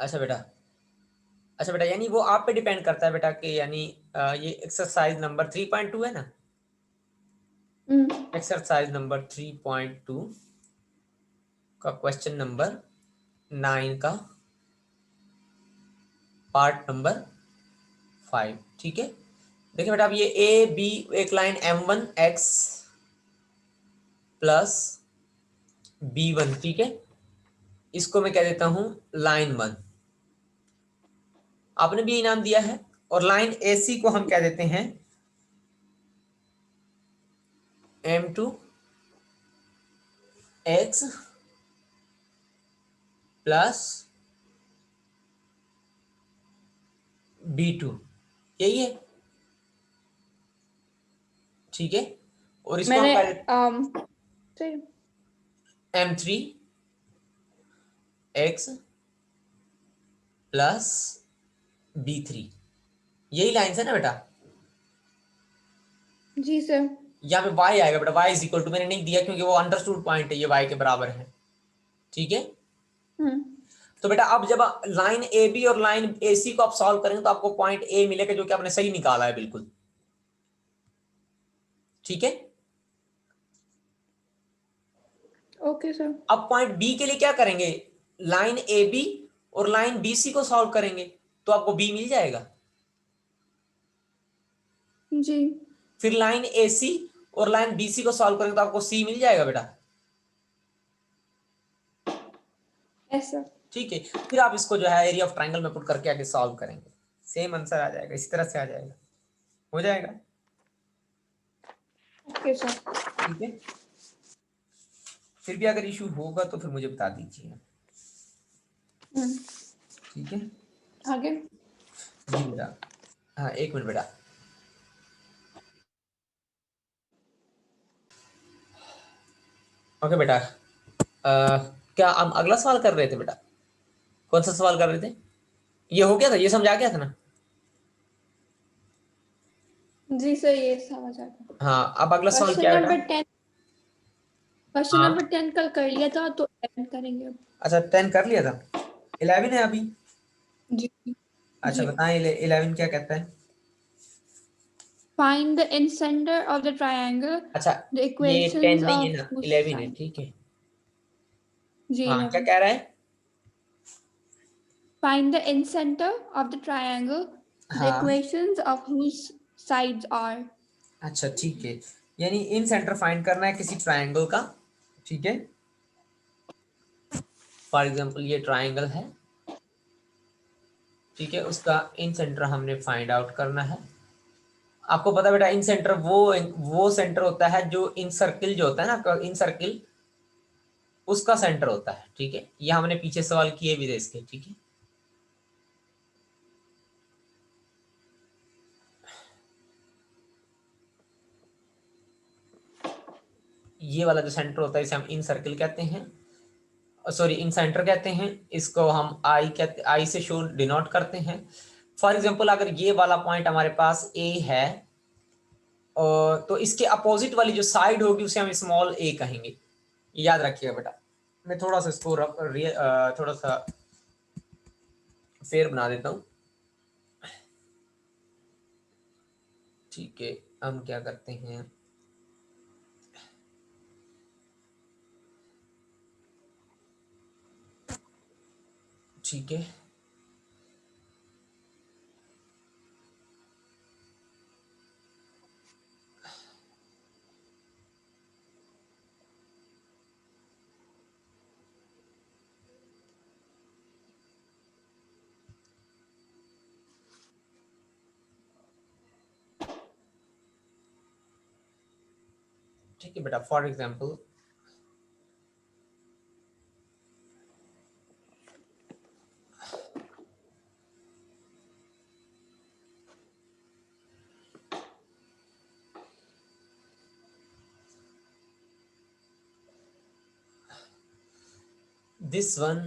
अच्छा बेटा, अच्छा बेटा, यानी वो आप पे डिपेंड करता है बेटा कि यानी ये एक्सरसाइज नंबर 3.2 है ना। एक्सरसाइज नंबर 3.2 का क्वेश्चन नंबर 9 का पार्ट नंबर 5। ठीक है, देखिए बेटा, अब ये ए बी एक लाइन m1x प्लस b1, ठीक है, इसको मैं कह देता हूं लाइन 1। आपने भी इनाम दिया है। और लाइन AC को हम कह देते हैं m2x प्लस b2, यही है, ठीक है। और इसको हम मैंने कह देते सही। m3x प्लस b3, यही लाइन है ना बेटा। जी सर। यहाँ पे y आएगा बेटा, y इज इक्वल टू, मैंने नहीं दिया क्योंकि वो अंडरस्टूड पॉइंट है, ये y के बराबर है, ठीक है। तो बेटा अब जब लाइन ए बी और लाइन ए सी को आप सॉल्व करेंगे तो आपको पॉइंट ए मिलेगा, जो कि आपने सही निकाला है बिल्कुल, ठीक है। Okay sir. अब पॉइंट बी के लिए क्या करेंगे, लाइन ए बी और लाइन बी सी को सॉल्व करेंगे तो आपको बी मिल जाएगा। जी। फिर लाइन ए सी और लाइन बी सी को सॉल्व करेंगे तो आपको सी मिल जाएगा बेटा, ऐसा। ठीक है। फिर आप इसको जो है एरिया ऑफ ट्राइंगल में पुट करके आगे सॉल्व करेंगे, सेम आंसर आ जाएगा, इसी तरह से आ जाएगा, हो जाएगा, ओके सर। ठीक है। फिर भी अगर इशू होगा तो फिर मुझे बता दीजिए, ठीक है। आगे। जी बेटा, हाँ एक मिनट बेटा। ओके बेटा, क्या हम अगला सवाल कर रहे थे बेटा, कौन सा सवाल कर रहे थे, ये हो गया था, ये समझा गया था ना। जी सर, ये समझ आ गया। हाँ, अब अगला सवाल क्वेश्चन क्या है बेटा। नंबर 10। क्वेश्चन हाँ, नंबर 10 कल कर लिया था तो 11 करेंगे अब। अच्छा 10 कर लिया था, 11 है अभी। जी। अच्छा जी। बताएं 11 क्या कहता है। Find the incenter of the triangle. अच्छा, The ये 10 equations नहीं of है ना, whose 11 है, side? ठीक है। जी हाँ, क्या 11. कह रहा है। Find the incenter of the triangle. The हाँ, equations of whose sides are. अच्छा ठीक है, यानी इन सेंटर फाइंड करना है किसी ट्राइंगल का, ठीक है। फॉर एग्जांपल ये ट्राइंगल है, ठीक है, उसका इन सेंटर हमने फाइंड आउट करना है। आपको पता है बेटा, इन सेंटर वो सेंटर होता है जो इन सर्किल जो होता है ना, इन सर्किल उसका सेंटर होता है, ठीक है। ये हमने पीछे सवाल किए भी थे इसके, ठीक है। ये वाला जो सेंटर होता है इसे हम इन सर्किल कहते हैं, सॉरी इन सेंटर कहते हैं। इसको हम आई कहते, आई से शो डिनोट करते हैं। फॉर एग्जांपल अगर ये वाला पॉइंट हमारे पास ए है, और तो इसके अपोजिट वाली जो साइड होगी उसे हम स्मॉल ए कहेंगे, याद रखिएगा बेटा। मैं थोड़ा सा इसको थोड़ा सा फेर बना देता हूँ, ठीक है। हम क्या करते हैं, ठीक है। ठीक है बेटा, फॉर एग्जांपल दिस वन,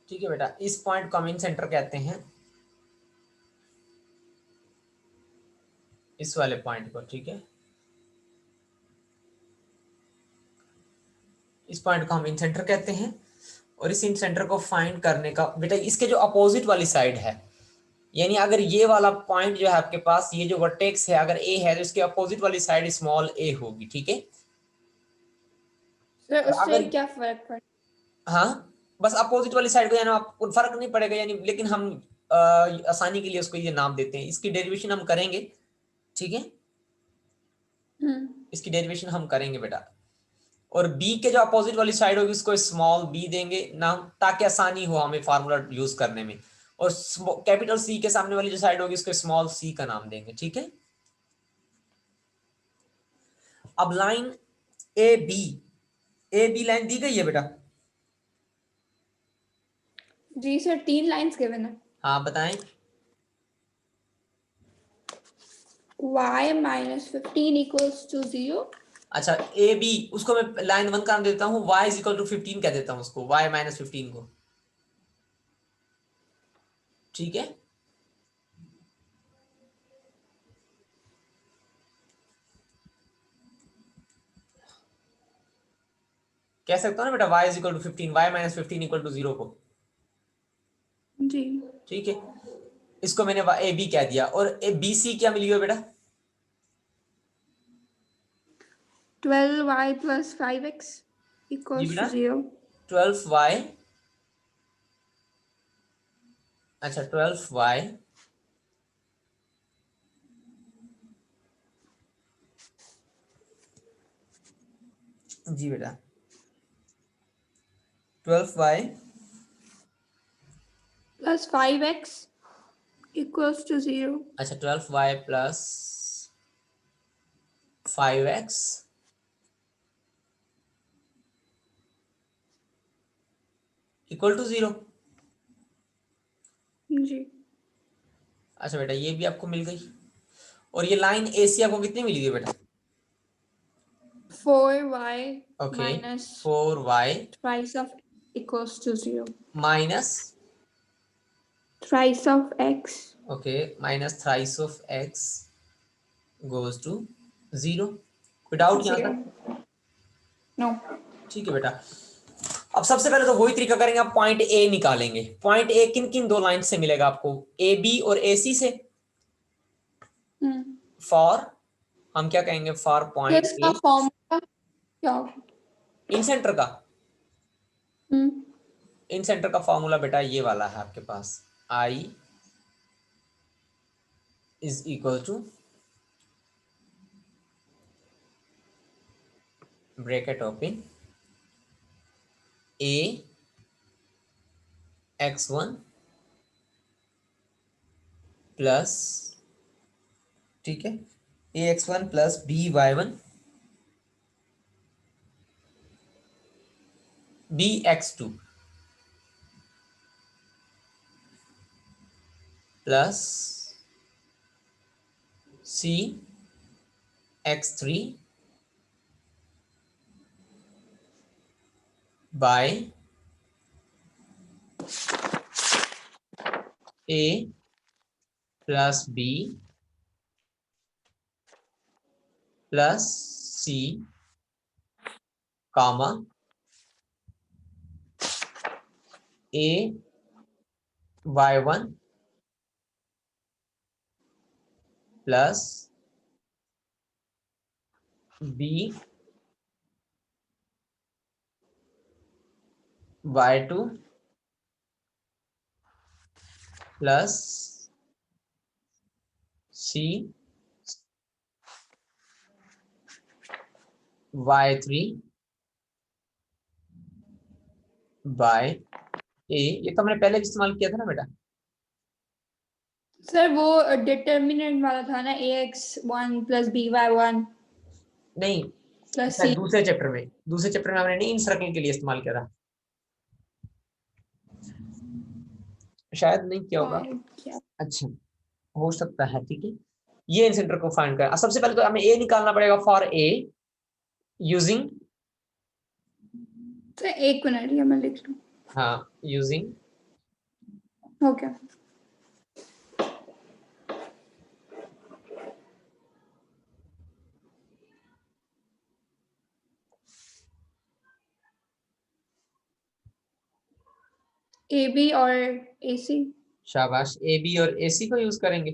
ठीक है बेटा, इस पॉइंट को हम इन सेंटर कहते हैं, इस वाले पॉइंट को, ठीक है, इस पॉइंट को हम इन सेंटर कहते हैं। और इस इन सेंटर को फाइंड करने का बेटा, इसके जो अपोजिट वाली साइड है, यानी अगर ये वाला पॉइंट जो है आपके पास, ये जो वर्टेक्स है अगर ए है, तो इसके अपोजिट वाली साइड स्मॉल ए होगी, ठीक है। सर और उससे अगर, क्या फर्क पड़ता हाँ, बस अपोजिट वाली साइड को, यानी आपको फर्क नहीं पड़ेगा, यानी लेकिन हम आसानी के लिए उसको ये नाम देते हैं। इसकी डेरिवेशन हम करेंगे, ठीक है, है? इसकी डेरिवेशन हम करेंगे बेटा। और बी के जो अपोजिट वाली साइड होगी उसको स्मॉल बी देंगे नाम, ताकि आसानी हो हमें फार्मूला यूज करने में। और कैपिटल सी के सामने वाली जो साइड होगी उसको स्मॉल सी का नाम देंगे, ठीक है। अब लाइन ए बी लाइन दी गई है बेटा। जी सर 3 लाइंस गिवन है। हाँ बताएं। y minus 15 equals to 0। अच्छा, ए बी, उसको मैं लाइन 1 का नाम देता हूँ, y इज इक्वल टू 15 कह देता हूँ उसको, y माइनस 15 को, ठीक है। कह सकता हूँ ना बेटा, y is equal to 15, y minus 15 equal to 0 को, जी ठीक है। इसको मैंने ए बी कह दिया। और ए बी सी क्या मिली हो बेटा? 12y plus 5x जी equals बेटा, to 0। 12y, अच्छा 12y जी बेटा, 12y plus 5x equals to 0। अच्छा 12y plus 5x equal to 0। जी अच्छा बेटा, ये भी आपको मिल गई। और ये लाइन ए सी आपको कितनी मिली है बेटा? 4y okay, minus 4y thrice of equals to 0। Minus, thrice of x। Okay, minus thrice of x goes to 0। कोई डाउट यहाँ 0 तक? नो। ठीक है बेटा। अब सबसे पहले तो वही तरीका करेंगे, आप पॉइंट ए निकालेंगे। पॉइंट ए किन किन दो लाइन से मिलेगा आपको? ए बी और ए सी से। फॉर, हम क्या कहेंगे? फॉर पॉइंट इसका ए फॉर्मूला क्या होगा? इन सेंटर का, हम्म इन सेंटर का फॉर्मूला बेटा ये वाला है आपके पास, I is equal to bracket open A x1 plus, ठीक है, A x1 plus B y1 B x2 plus C x3 by A plus B plus C comma A y1 plus B y2 plus C y3 by A. ये तो हमने पहले भी इस्तेमाल किया था ना बेटा? सर वो डिटर्मिनेंट वाला था ना, ax1 plus by1 नहीं, plus शायद c। दूसरे चैप्टर में हमने नहीं इन सर्कल के लिए इस्तेमाल किया था, शायद नहीं किया होगा। क्या? अच्छा, हो सकता है, ठीक है। ये इन सेंटर को फाइंड कर, सबसे पहले तो हमें ए निकालना पड़ेगा। फॉर ए यूजिंग, सर एक मिनट ये मैं लिख लूं। हाँ, यूजिंग ओके ए बी और ए सी। शाबाश, ए बी और ए सी को यूज करेंगे।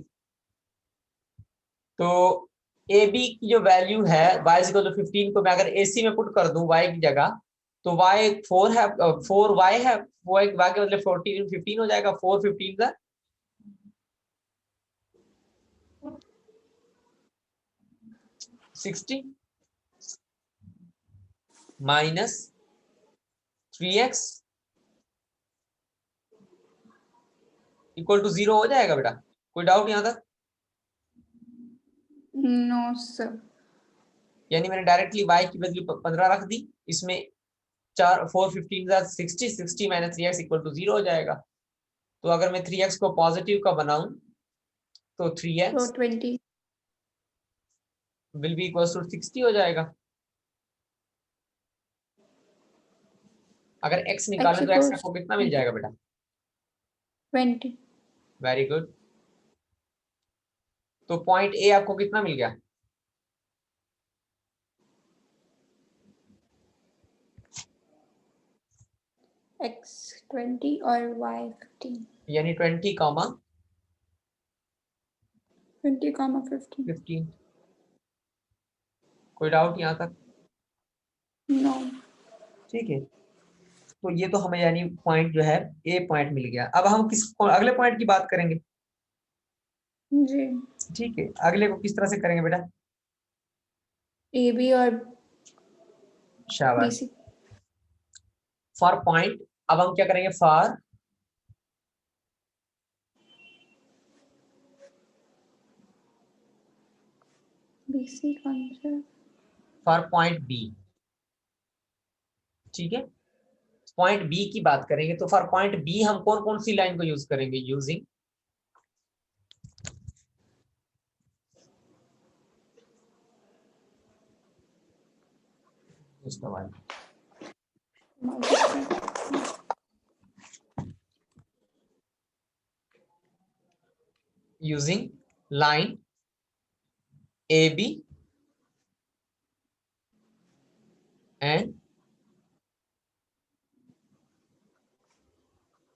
तो ए बी की जो वैल्यू है y इक्वल टू 15 को मैं अगर ए सी में पुट कर दूं y की जगह, तो y 4 है, 4y है, वो एक y के बदले 14 15 हो जाएगा। 4 15 का 60 माइनस 3x इक्वल टू 0 हो जाएगा बेटा। कोई डाउट यहाँ तक? No sir. यानी मैंने डायरेक्टली y की वैल्यू 15 रख दी, इसमें 4 4 15 60 60 माइनस 3x इक्वल टू 0 हो जाएगा। तो अगर मैं 3x को पॉजिटिव का बनाऊं तो 3x तो 20 विल बी इक्वल टू 60 हो जाएगा। अगर x निकालें तो x आपको कितना मिल जाएगा बेटा? 20 वेरी गुड। तो पॉइंट ए आपको कितना मिल गया? x 20 और y 15। यानी 20 कॉमा 20 कॉमा 15। 15। कोई डाउट यहाँ तक? नो। ठीक है, तो ये तो हमें यानी पॉइंट जो है ए पॉइंट मिल गया। अब हम किस अगले पॉइंट की बात करेंगे। जी ठीक है, अगले को किस तरह से करेंगे बेटा? ए बी और बी शाबाश। सी। फॉर पॉइंट, अब हम क्या करेंगे? फॉर बी सी कौन सा? For point B. ठीक है, पॉइंट बी की बात करेंगे तो फॉर पॉइंट बी हम कौन कौन सी लाइन को यूज करेंगे? Using using line A B and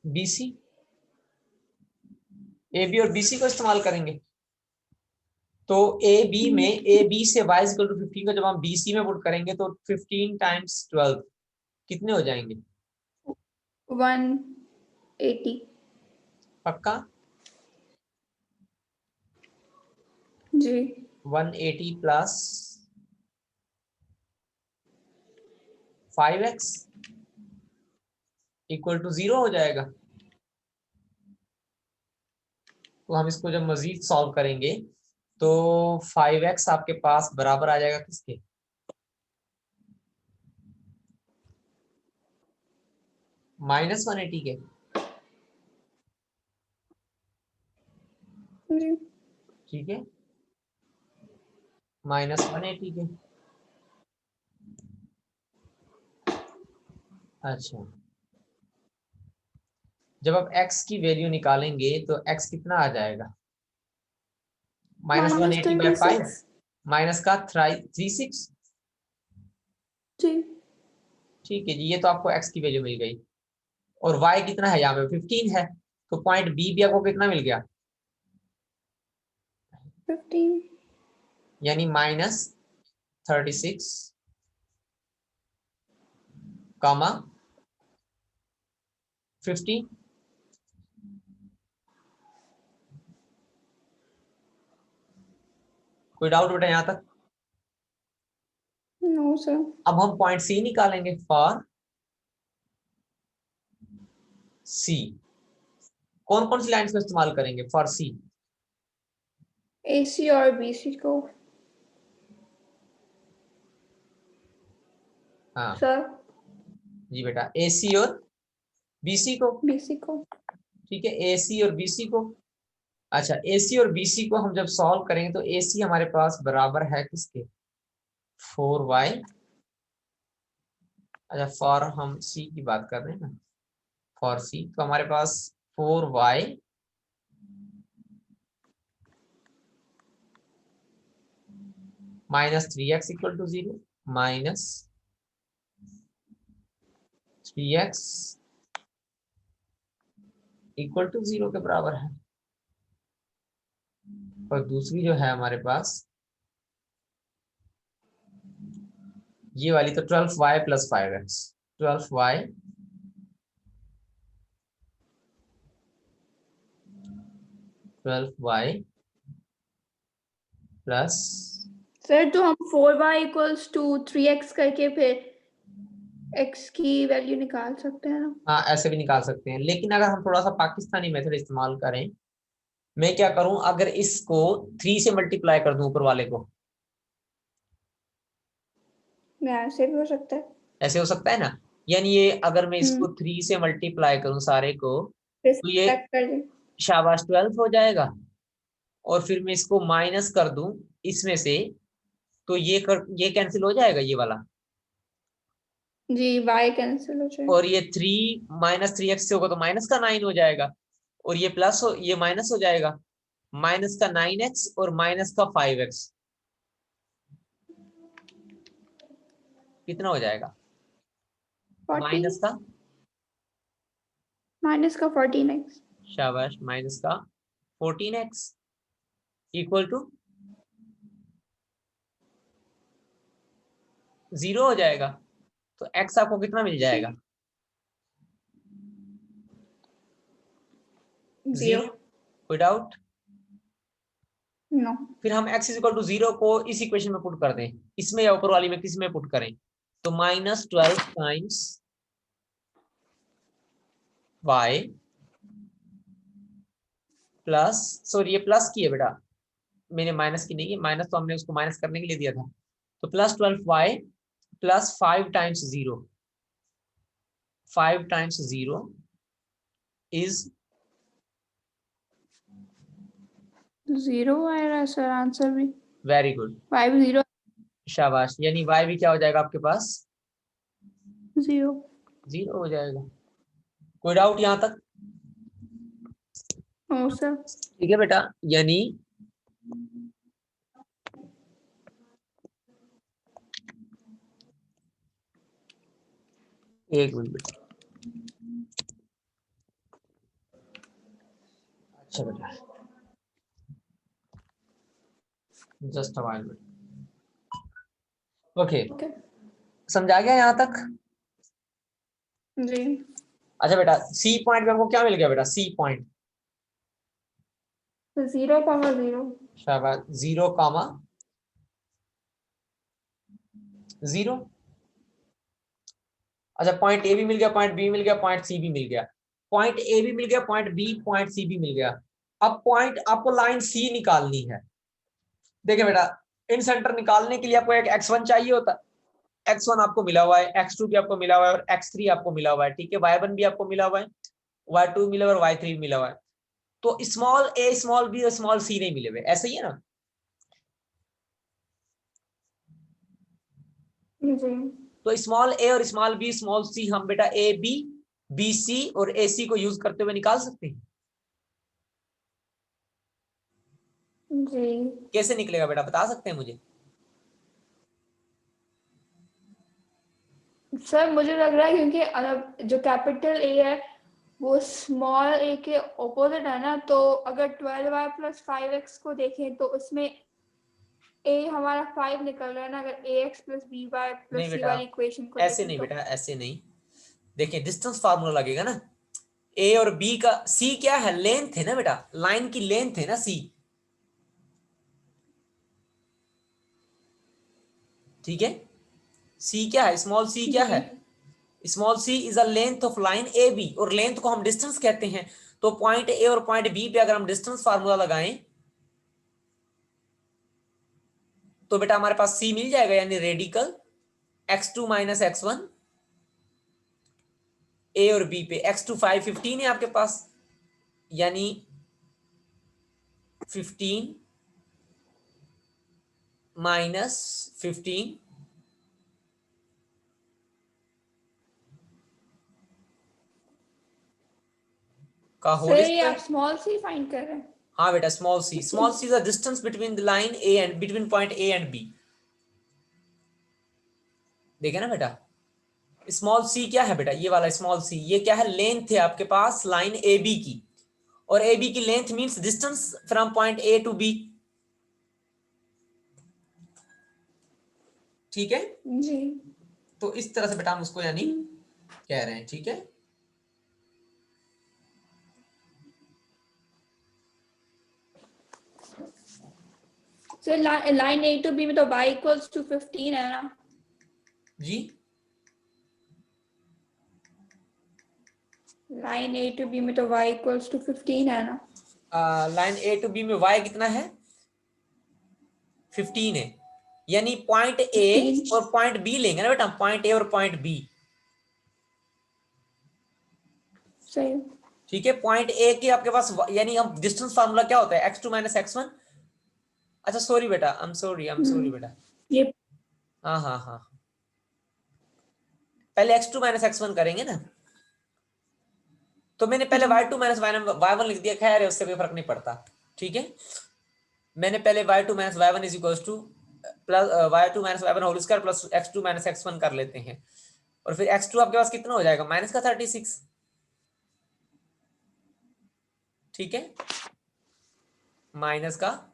B C. A B और बी सी को इस्तेमाल करेंगे। तो ए बी में ए बी से y इक्वल टू 15 को जब हम बी सी में पुट करेंगे तो 15 टाइम्स 12 कितने हो जाएंगे? 180। पक्का? जी 180 प्लस 5x इक्वल टू 0 हो जाएगा। तो हम इसको जब मजीद सॉल्व करेंगे तो 5x आपके पास बराबर आ जाएगा किसके? -180 के। जी ठीक है, -180 के। अच्छा, जब आप x की वैल्यू निकालेंगे तो x कितना आ जाएगा? -180/5 माइनस का 36। जी ठीक है जी, ये तो आपको x की वैल्यू मिल गई। और y कितना है यहाँ पे? 15 है। तो पॉइंट बी भी आपको कितना मिल गया? 15 यानी -36 कामा 15। कोई डाउट बेटा यहाँ तक? No sir. अब हम पॉइंट सी निकालेंगे। फॉर सी कौन कौन सी लाइंस को इस्तेमाल करेंगे फॉर सी? ए सी और बी सी को। हाँ सर जी बेटा, ए सी और बी सी को। बी सी को। ठीक है, ए सी और बी सी को। अच्छा, ए सी और बी सी को हम जब सॉल्व करेंगे तो ए सी हमारे पास बराबर है किसके? 4y। अच्छा, फॉर हम सी की बात कर रहे हैं ना, फॉर सी तो हमारे पास 4y minus 3x equal to 0 minus 3x equal to 0 के बराबर है। और दूसरी जो है हमारे पास ये वाली, तो 12y plus 5x, 12y plus, sir तो हम 4y इक्वल्स टू 3x करके फिर x की वैल्यू निकाल सकते हैं ना? हाँ ऐसे भी निकाल सकते हैं, लेकिन अगर हम थोड़ा सा पाकिस्तानी मेथड इस्तेमाल करें, मैं क्या करूं, अगर इसको 3 से मल्टीप्लाई कर दूं ऊपर वाले को, ऐसे भी हो सकता है। ऐसे हो सकता है ना। यानी ये अगर मैं इसको 3 से मल्टीप्लाई करूं सारे को, फिर तो ये select कर दें। शाबाश 12 हो जाएगा। और फिर मैं इसको माइनस कर दूं इसमें से, तो ये कैंसिल हो जाएगा ये वाला। जी y कैंसिल हो जाएगा। और ये 3 माइनस 3x से होगा तो माइनस का 9 हो जाएगा। और ये प्लस हो, ये माइनस हो जाएगा, माइनस का 9x और माइनस का 5x, कितना हो जाएगा 40 माइनस का, माइनस का 14x। शाबाश, माइनस का 14x इक्वल टू 0 हो जाएगा। तो x आपको कितना मिल जाएगा, 0। 0। कोई डाउट? नो। फिर हम x इज इक्वल टू 0 को इस इक्वेशन में पुट कर दें, इसमें या ऊपर वाली में, किस में पुट करें, तो minus 12 times y plus, sorry ये प्लस की है बेटा, मैंने माइनस की नहीं है, माइनस तो हमने उसको माइनस करने के लिए दिया था। तो plus 12y plus 5 times 0, 5 times 0 is 0 आएगा सर आंसर भी। वेरी गुड, 5 0 शाबाश। यानी y भी क्या हो जाएगा आपके पास, 0। 0 हो जाएगा। कोई डाउट यहां तक? ओ सर। ठीक है बेटा, यानी एक मिनट बेटा, अच्छा बेटा, जस्ट अ व्हाइल बेटा। Okay, okay. समझा गया यहां तक? जी। अच्छा बेटा, सी पॉइंट में हमको क्या मिल गया बेटा, सी पॉइंट, 0,0। शाबाश, 0,0। अच्छा, पॉइंट ए भी मिल गया, पॉइंट बी मिल गया, पॉइंट सी भी मिल गया, पॉइंट ए भी मिल गया, पॉइंट बी, पॉइंट सी भी मिल गया। अब पॉइंट आपको लाइन सी निकालनी है। देखिए बेटा, इन सेंटर निकालने के लिए आपको एक x1 चाहिए होता है, x1 आपको मिला हुआ है, x2 भी आपको मिला हुआ है और x3 आपको मिला हुआ है, ठीक है, y1 भी आपको मिला हुआ है, y2 मिला हुआ है और y3 भी मिला हुआ है। तो स्मॉल ए, स्मॉल बी और स्मॉल सी नहीं मिले हुए, ऐसे ही है ना। जी। तो स्मॉल ए और स्मॉल बी, स्मॉल सी हम बेटा ए बी, बी सी और ए सी को यूज करते हुए निकाल सकते हैं। जी कैसे निकलेगा बेटा, बता सकते हैं मुझे? सर मुझे लग रहा है क्योंकि जो कैपिटल ए है वो स्मॉल ए के ऑपोजिट है ना, तो अगर 12y प्लस 5x को देखें तो उसमें ए हमारा 5 निकल रहा है ना, अगर ax प्लस by नहीं प्लस सी बेटा, वाली इक्वेशन को ऐसे देखें नहीं तो। बेटा, ऐसे नहीं। देखिए डिस्टेंस फार्मूला लगेगा ना, ए और बी का, सी क्या है, लेंथ है ना बेटा, लाइन की लेंथ है ना सी, ठीक है। सी क्या है, स्मॉल सी क्या जी। है, small C is a length of line A B, और लेंथ को हम डिस्टेंस कहते हैं। तो पॉइंट ए और पॉइंट बी पे अगर हम डिस्टेंस फार्मूला लगाएं तो बेटा हमारे पास सी मिल जाएगा, यानी रेडिकल x2 माइनस x1, ए और बी पे x2 5 15 है आपके पास, यानी 15 माइनस 15 , का होल सर ये स्क्वायर। आप स्मॉल सी फाइंड कर रहे हैं? हाँ बेटा, small C is the distance between the line A and between point A and B. देखे ना बेटा, स्मॉल सी क्या है बेटा, ये वाला स्मॉल सी, ये क्या है, लेंथ है आपके पास लाइन ए बी की, और ए बी की length means distance from point A to B. ठीक है, जी। तो इस तरह से बेटा हम उसको यानी कह रहे हैं। ठीक है, sir line A to B में तो y इक्वल्स टू 15 है ना? जी लाइन ए टू बी में तो y इक्वल्स टू 15 है ना? लाइन ए टू बी में y कितना है, 15 है, यानी पॉइंट ए 15। और पॉइंट बी लेंगे ना बेटा, पॉइंट ए और पॉइंट बी। सही। ठीक है, पॉइंट ए के आपके पास यानी हम डिस्टेंस फार्मूला क्या होता है, x2 माइनस x1। अच्छा सॉरी बेटा, आई एम सॉरी बेटा। ये हाँ हाँ हाँ, पहले x2 माइनस x1 करेंगे ना, तो मैंने पहले y2 माइनस y1 लिख दिया, खैर है उससे कोई फर्क नहीं पड़ता। ठीक है, मैंने पहले y2 minus y1 is equal to plus y2 minus y1 whole square plus x2 minus x1 कर लेते हैं, और फिर x2 आपके पास कितना हो जाएगा, माइनस का 36। ठीक है, माइनस का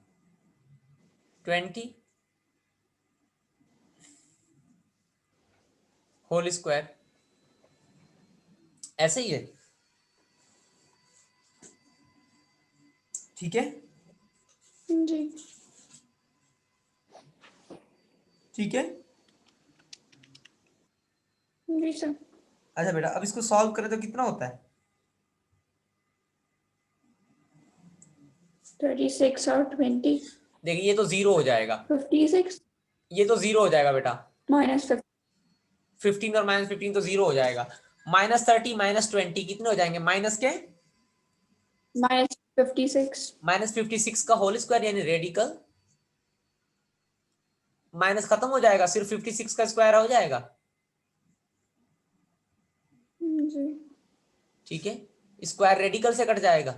20 होल स्क्वायर, ऐसे ही है। ठीक है, जी। ठीक है। जी सर। अच्छा बेटा, अब इसको सॉल्व करें तो कितना होता है, 36 और 20। देखिए ये तो जीरो हो जाएगा, 56 ये तो जीरो हो जाएगा बेटा, माइनस 15 और माइनस 15 तो जीरो हो जाएगा, माइनस 30 माइनस 20 कितने हो जाएंगे, माइनस के माइनस 56। माइनस 56 का होल स्क्वायर यानी रेडिकल, माइनस खत्म हो जाएगा, सिर्फ 56 का स्क्वायर हो जाएगा। जी। ठीक है, स्क्वायर रेडिकल से कट जाएगा,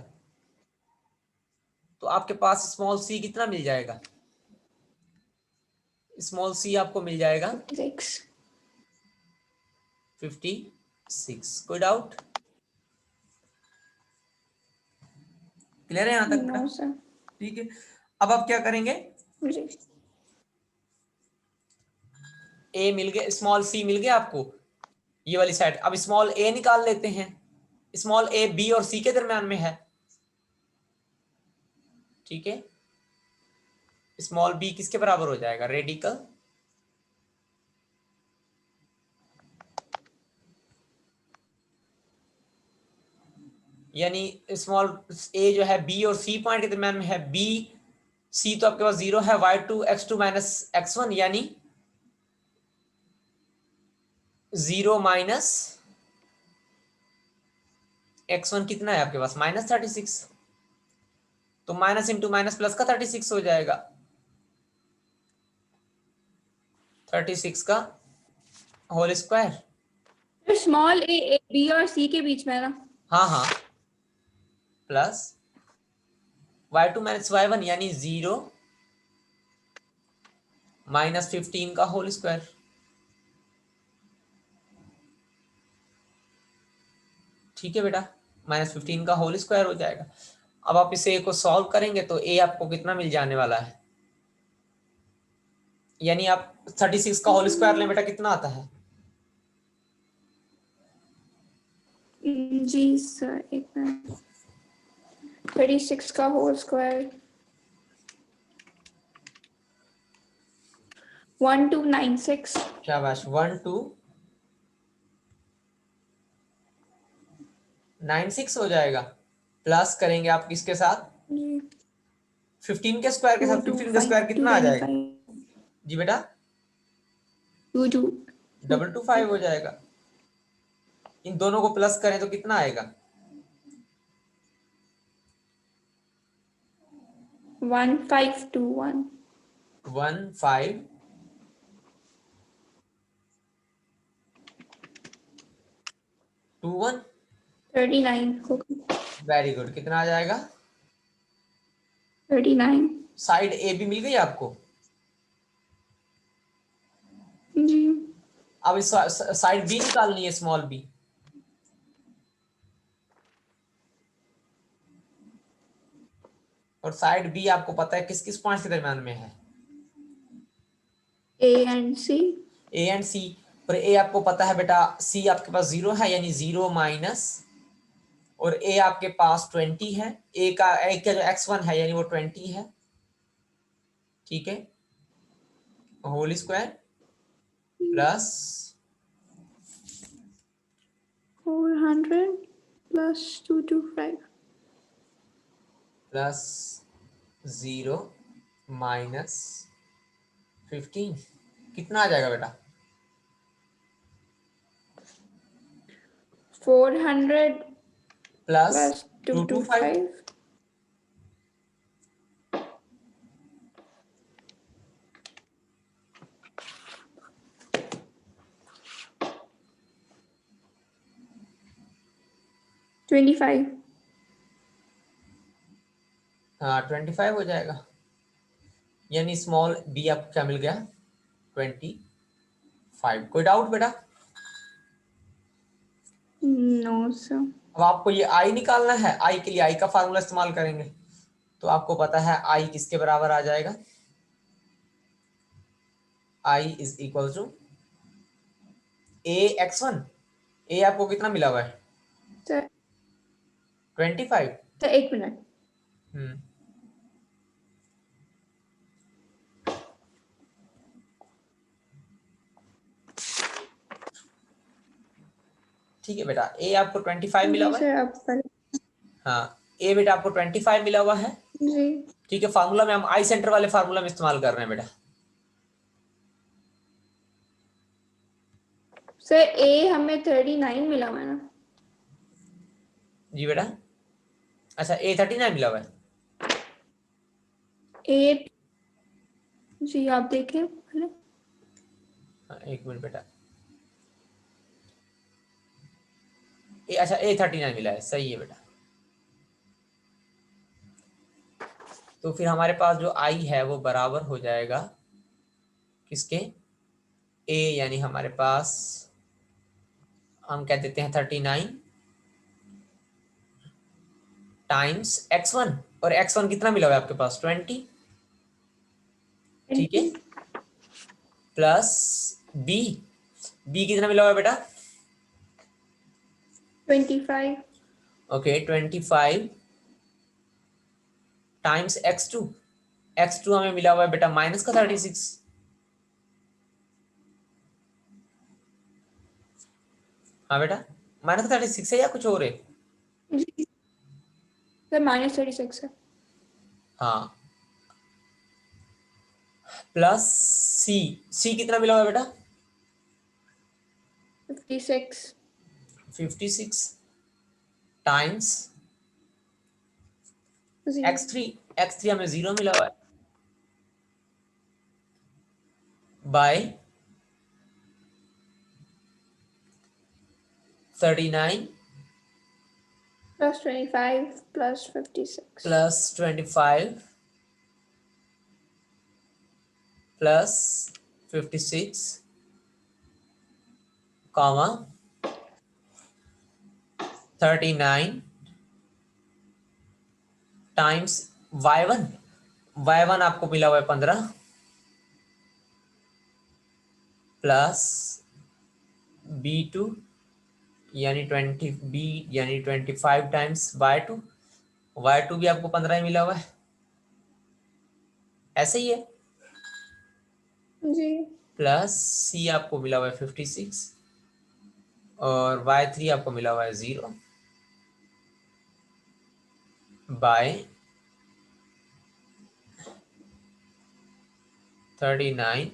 तो आपके पास स्मॉल सी कितना मिल जाएगा, स्मॉल सी आपको मिल जाएगा 56। कोई डाउट, क्लियर है यहां तक बेटा? No sir. ठीक है, अब आप क्या करेंगे, जी। ए मिल गया, स्मॉल सी मिल गया आपको, ये वाली साइड, अब स्मॉल ए निकाल लेते हैं, स्मॉल ए बी और सी के दरम्यान में है। ठीक है, स्मॉल बी किसके बराबर हो जाएगा, रेडिकल, यानी स्मॉल ए जो है बी और सी पॉइंट के दरम्यान में है, बी सी तो आपके पास जीरो है, y2 x2 माइनस x1 यानी जीरो माइनस x1 कितना है आपके पास, माइनस 36, तो माइनस इंटू माइनस प्लस का 36 हो जाएगा, 36 का whole square. Small A B और सी के बीच में है ना? हाँ हाँ, प्लस y2 माइनस y1 यानी जीरो माइनस 15 का होल स्क्वायर। ठीक है बेटा, माइनस 15 का होल स्क्वायर हो जाएगा। अब आप इसे को सॉल्व करेंगे तो ए आपको कितना मिल जाने वाला है, यानी आप 36 का होल स्क्वायर लें बेटा, कितना आता है, जी सर एक मिनट। 36 का होल स्क्वायर 1296। शाबाश, 1296 हो जाएगा, प्लस करेंगे आप किसके साथ, जी 15 के स्क्वायर के साथ, 15 का स्क्वायर कितना आ जाएगा, 225 जी बेटा 22 225 हो जाएगा, इन दोनों को प्लस करें तो कितना आएगा, 1521 1521 39 होगा। वेरी गुड, कितना आ जाएगा? 39। साइड ए भी मिल गई आपको? जी। अब इस साइड बी निकालनी है, स्मॉल बी। और साइड बी आपको पता है किस किस पॉइंट के दरम्यान में है? A and C. A and C. पर ए आपको पता है बेटा, सी आपके पास 0 है, यानी 0 माइनस, और ए आपके पास 20 है। ए का जो x1 है यानी वो 20 है, ठीक है, whole square plus 400 plus 225। Plus 0 minus 15, कितना आ जाएगा बेटा? 400 प्लस प्लस 225। 225। 25। हाँ 25 हो जाएगा, यानी स्मॉल बी आपको क्या मिल गया? 25। कोई डाउट बेटा? No sir. अब आपको ये आई निकालना है, आई के लिए आई का फार्मूला इस्तेमाल करेंगे। तो आपको पता है आई किसके बराबर आ जाएगा? I is equal to A x1। A आपको कितना मिला हुआ है? सर 25। सर एक मिनट। हम्म, ठीक है बेटा, ए आपको 25 मिला जी हुआ है। सर अब पर। हाँ, ए बेटा आपको 25 मिला हुआ है, जी ठीक है। फार्मूला में हम आई सेंटर वाले फार्मूला में इस्तेमाल कर रहे हैं बेटा। सर ए हमें 39 मिला हुआ है ना? जी बेटा, अच्छा ए 39 मिला हुआ है। ए जी आप देखें पहले। हाँ, एक मिनट बेटा, अच्छा ए 39 मिला है, सही है बेटा। तो फिर हमारे पास जो आई है वो बराबर हो जाएगा किसके? ए, यानी हमारे पास हम कह देते हैं 39 टाइम्स x1, और x1 कितना मिला हुआ है आपके पास? 20, ठीक है, प्लस बी। बी कितना मिला हुआ है बेटा? 25। Okay, 25 times x2। x2 हमें मिला हुआ है बेटा माइनस का 36। हाँ बेटा, माइनस का 36 है या कुछ और है? जी सर -36 है। हाँ, प्लस सी। सी कितना मिला हुआ है बेटा? 56। 56 टाइम्स जी x3। x3 हमें 0 मिला हुआ है, by 39 plus 25 plus 56 plus 25 plus 56 comma 39 times y1। y1 आपको मिला हुआ है 15 प्लस b2 यानी 20, b यानी 25 टाइम्स y2। y2 भी आपको 15 ही मिला हुआ है, ऐसे ही है। जी प्लस c आपको मिला हुआ है 56, और y3 आपको मिला हुआ है 0 बाय 39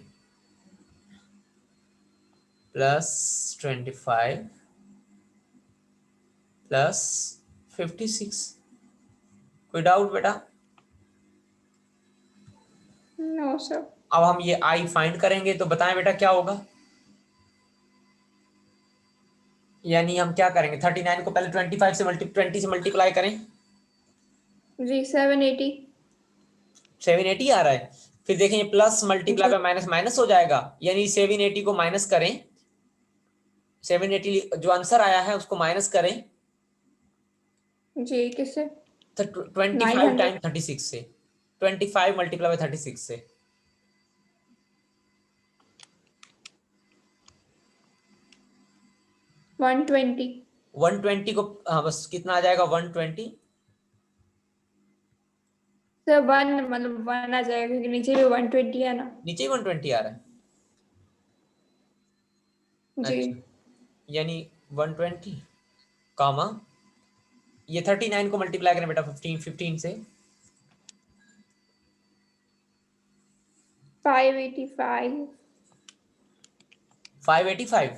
प्लस 25 प्लस 56। कोई डाउट बेटा? No sir. अब हम ये आई फाइंड करेंगे, तो बताएं बेटा क्या होगा? यानी हम क्या करेंगे, 39 को पहले 20 से मल्टीप्लाई करें। जी 780। 780 आ रहा है। फिर देखें प्लस मल्टीप्लाई जी बाय माइनस माइनस हो जाएगा, यानी 780 को माइनस करें, 780 जो आंसर आया है उसको माइनस करें जी किससे? 25 900। टाइम 36 से, 25 मल्टीप्लाई बाय 36 से। 120। 120 को, हाँ बस कितना आ जाएगा 120। सर वन मतलब वन आ जाएगा क्योंकि नीचे भी 120 है ना। नीचे ही 120 आ रहा है। जी अच्छा, यानी 120 कामा, ये 39 को मल्टीप्लाई करें बेटा 15 से, 585 585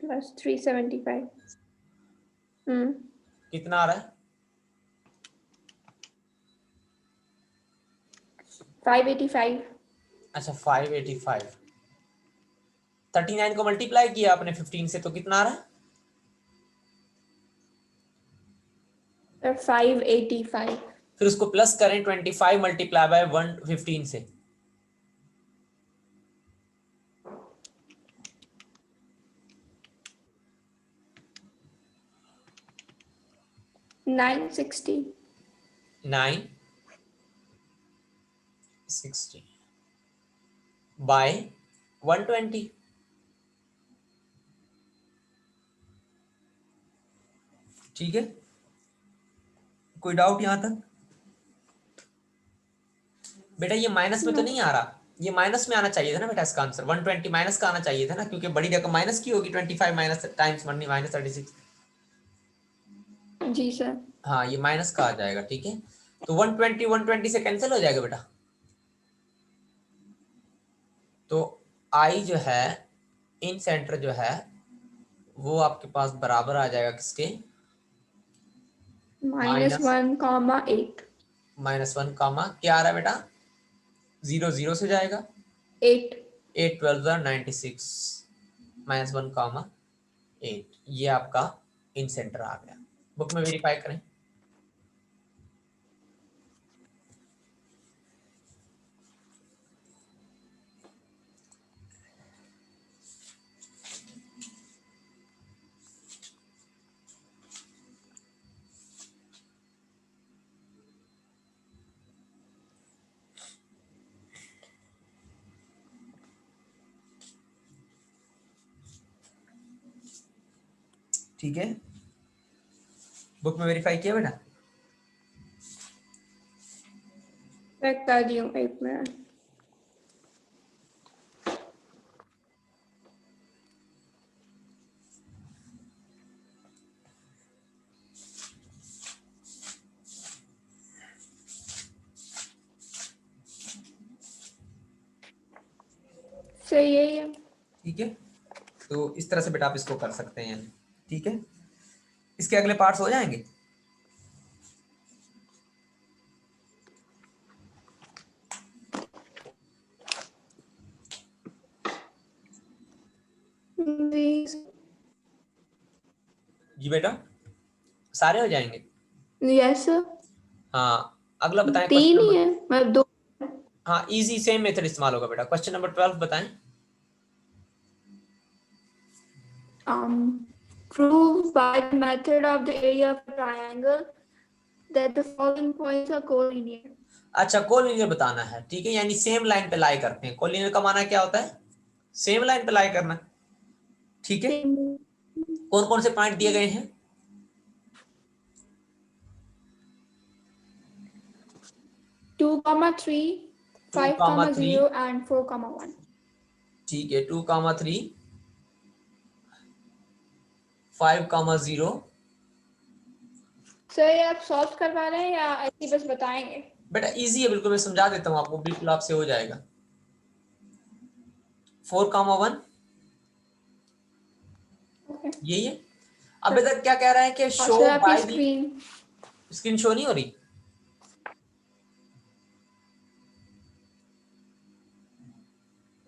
प्लस 375। कितना आ रहा है? 585। अच्छा 585, 39 को मल्टीप्लाई किया आपने 15 से तो कितना आ रहा है? 585। फिर उसको प्लस करें 25 मल्टीप्लाई बाय 115 से, 960। 960 बाय 120। ठीक है, कोई डाउट यहां तक? बेटा ये माइनस में तो नो। नहीं आ रहा, ये माइनस में आना चाहिए था ना बेटा, इसका आंसर 120 माइनस का आना चाहिए था ना, क्योंकि बड़ी रकम माइनस की होगी, 25 माइनस टाइम्स माइनस 36। जी सर। हाँ ये माइनस का आ जाएगा, ठीक है। तो 120 से कैंसिल हो जाएगा बेटा, तो आई जो है इन सेंटर जो है वो आपके पास बराबर आ जाएगा किसके, माइनस -1, 8। -1 कामा क्या आ रहा है बेटा, 0 0 से जाएगा, 8। 8 12 96 -1 कामा 8, ये आपका इन सेंटर आ गया। बुक में वेरीफाई करें। ठीक है, बुक में वेरीफाई किया बेटा। चेक कर दी हूँ, एक मिनट। सही है। ठीक है, तो इस तरह से बेटा आप इसको कर सकते हैं, ठीक है। इसके अगले पार्ट्स हो जाएंगे। जी बेटा सारे हो जाएंगे। Yes sir. हाँ अगला बताएं, क्वेश्चन 3 ही नंबर। है मतलब 2। हाँ इजी सेम मेथड इस्तेमाल होगा बेटा। क्वेश्चन नंबर 12 बताएं। Prove by the method of the area of a triangle that the following points are collinear. अच्छा कोलिनियर बताना है, ठीक है, यानी सेम लाइन पे लाई करते हैं। कोलिनियर का माना क्या होता है, सेम लाइन पे लाई करना, ठीक है। कौन कौन से पॉइंट दिए गए हैं? 2,3, 2,3, 5,0 and 4,1। ठीक है, 2,3, 5,0। सर ये आप सॉल्व करवा रहे हैं या ऐसे ही बस बताएंगे? बेटा इजी है बिल्कुल, मैं समझा देता हूँ आपको, बिल्कुल आपसे हो जाएगा। 4,1 ओके। यही है। अब इधर क्या कह रहा है कि और शो सर आपकी by the, screen. Screen show नहीं हो रही,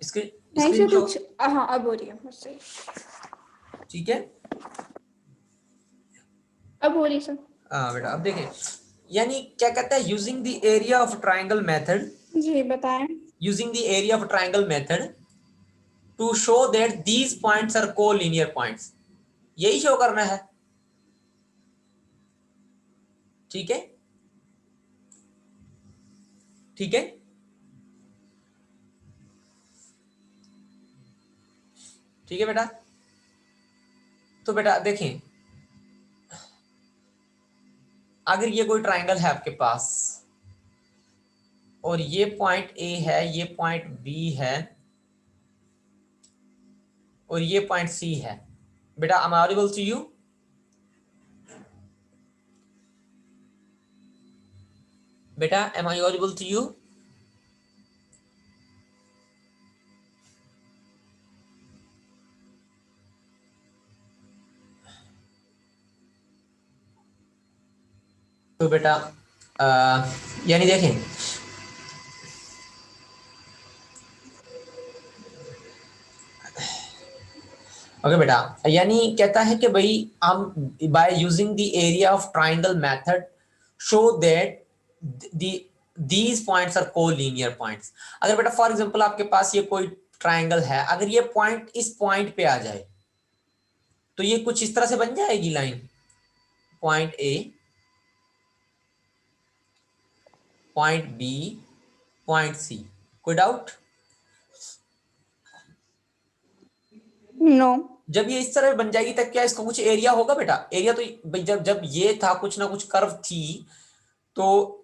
स्क्रीन नहीं स्क्रीन सर शो, कुछ हाँ अब हो रही है मुझसे। ठीक है। अब हो रही सर। हाँ बेटा, अब देखें, यानी क्या कहता है, using the area of triangle method, जी बताएं। Using the area of triangle method to show that these points are collinear points, यही शो करना है। ठीक है, ठीक है, ठीक है बेटा। तो बेटा देखें, अगर ये कोई ट्राइंगल है आपके पास और ये पॉइंट ए है, ये पॉइंट बी है और ये पॉइंट सी है, बेटा am I audible to you? बेटा am I audible to you? तो बेटा यानी देखें, ओके बेटा, यानी कहता है कि भाई हम by using the area of triangle method show that these points are collinear points. अगर बेटा फॉर एग्जांपल आपके पास ये कोई ट्राइंगल है, अगर ये पॉइंट इस पॉइंट पे आ जाए तो ये कुछ इस तरह से बन जाएगी line, point A, point B, point C. कोई डाउट? नो। जब ये इस तरह बन जाएगी तब क्या इसका कुछ एरिया होगा बेटा? एरिया तो भाई जब जब ये था, कुछ ना कुछ कर्व थी, तो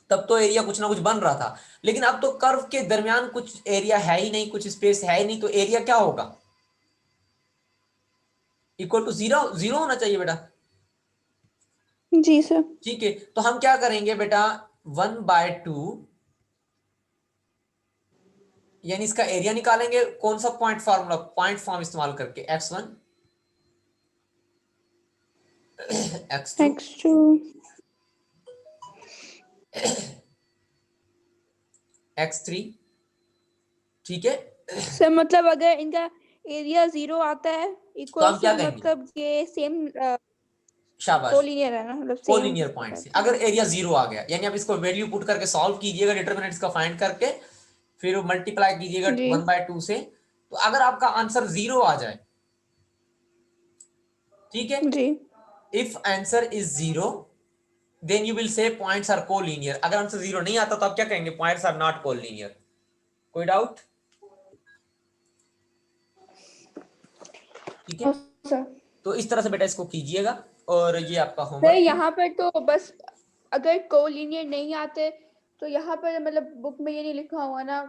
तब तो एरिया कुछ ना कुछ बन रहा था, लेकिन अब तो कर्व के दरमियान कुछ एरिया है ही नहीं, कुछ स्पेस है ही नहीं, तो एरिया क्या होगा? इक्वल टू जीरो, जीरो होना चाहिए बेटा। जी सर। ठीक है, तो हम क्या करेंगे बेटा, 1/2, यानी इसका एरिया निकालेंगे। कौन सा पॉइंट फार्मूला, पॉइंट फॉर्म इस्तेमाल करके, x1 x2 x2 x3। ठीक है, सर मतलब अगर इनका एरिया 0 आता है तो इक्वल हम क्या टू कहेंगे? मतलब ये सेम शाबाश, कोलिनियर है ना, मतलब सेम। कोलिनियर पॉइंट से। अगर एरिया 0 आ गया, यानी आप इसको वैल्यू पुट करके सॉल्व कीजिएगा, डिटरमिनेंट्स का फाइंड करके, फिर मल्टीप्लाई कीजिएगा जी 1/2 से, तो अगर आपका आंसर 0 आ जाए, ठीक है, जी। If answer is 0 then you will say points are collinear. अगर आंसर 0 नहीं आता तो आप क्या कहेंगे? Points are not collinear. कोई डाउट? ठीक है, सर तो इस तरह से बेटा इसको कीजिएगा, और ये आपका सर होमवर्क है। यहाँ पर तो बस अगर कोलिनियर नहीं आते तो यहाँ पर मतलब बुक में ये नहीं लिखा हुआ ना,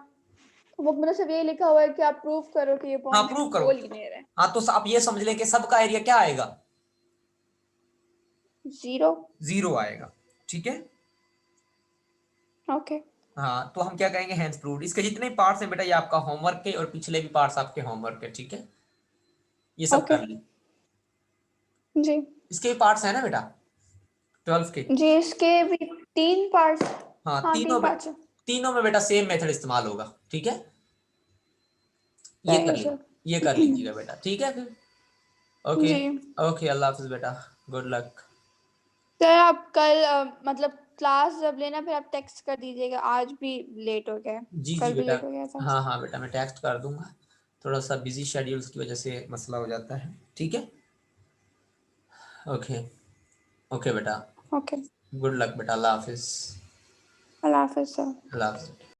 बुक में तो सिर्फ ये लिखा हुआ है कि आप प्रूव करो कि ये हाँ पॉइंट प्रूव करो। कोलिनियर है। हाँ, तो आप ये समझ लें कि सबका एरिया क्या आएगा? 0। 0 आएगा। ठीक है, ओके। हाँ, तो हम क्या कहेंगे? Hence proved. इसके जितने पार्ट्स हैं बेटा, ये आपका होमवर्क है, और पिछले भी पार्ट्स आपके होमवर्क है। ठीक है, ये सब ओके कर ली। जी। इसके भी पार्ट्स है ना बेटा, 12 के? जी इसके भी 3 पार्ट्स। हाँ, हाँ तीनों 3 में, पार्ट्स है। तीनों में बेटा सेम मेथड इस्तेमाल होगा। ठीक है, ये सही कर है ली, सर। ये कर लीजिएगा बेटा। ठीक है फिर, ओके, जी ओके, अल्लाह हाफिज बेटा, गुड लक। सर आप कल मतलब क्लास जब लेना फिर आप टेक्स्ट कर दीजिएगा, आज भी लेट हो गया है, जी जी कल भी बेटा, लेट हो गया था। हाँ हाँ बेटा, मैं टेक्स्ट कर दूंगा। थोड़ा सा बिजी शेड्यूल्स की वजह से मसला हो जाता है। ठीक है, ओके, ओके बेटा, ओके। गुड लक बेटा, अल्लाह हाफिज। अल्लाह हाफिज सर। अल्लाह हाफिज।